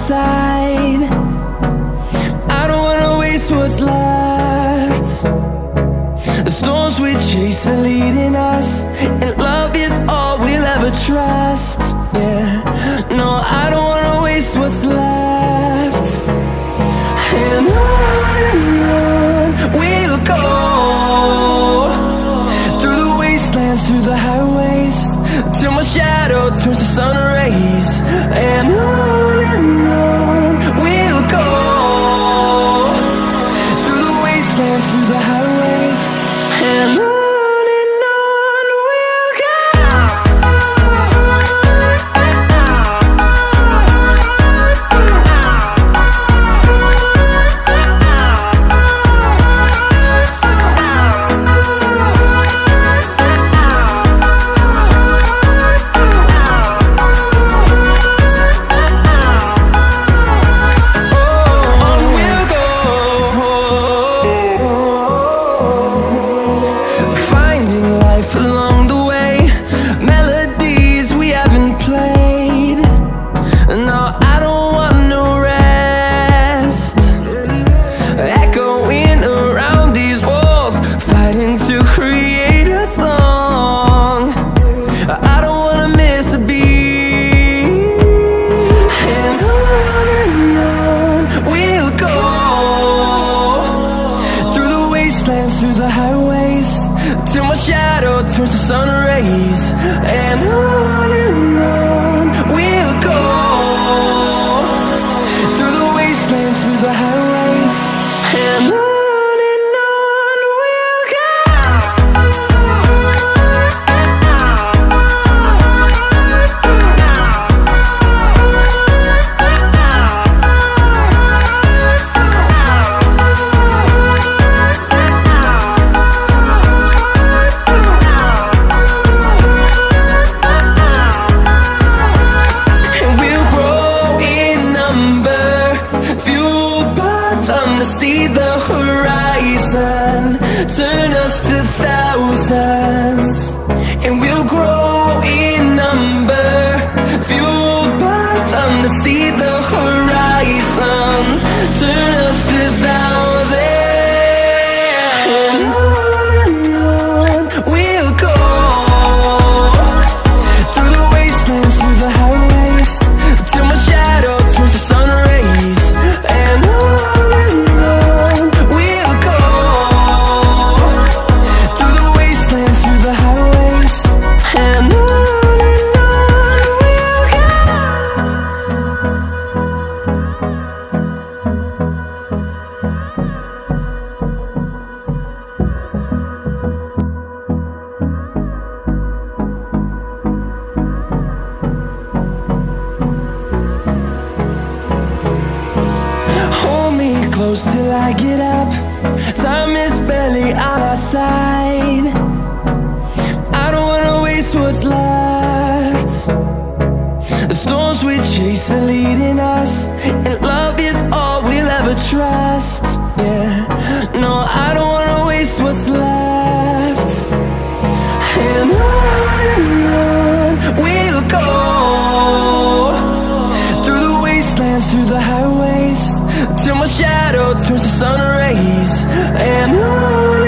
side. I don't wanna waste what's left. The storms we chase are leading us, and love is all we'll ever trust. Yeah, no, I don't wanna waste what's left. And on we'll go, through the wastelands, through the highways, till my shadow turns to sun rays. And on we'll go, through the wastelands, through the highways, and on we'll go. Through the highways, till my shadow turns to sun rays. And on we'll go, through the wastelands, through the highways, and on we'll go. See the horizon, turn us to thousands, and we'll grow in number, fueled by them to see the horizon, turn us to thousands. And on we'll go, through the wastelands, through the highways, till my shadow turns to sun rays. And close till I get up, time is barely on our side. I don't wanna waste what's left. The storms we chase are leading us, and love is all we'll ever trust. Yeah, no, I don't wanna waste what's left. And on we'll go, through the wastelands, through the highways, till my shadow turns to sun rays. And on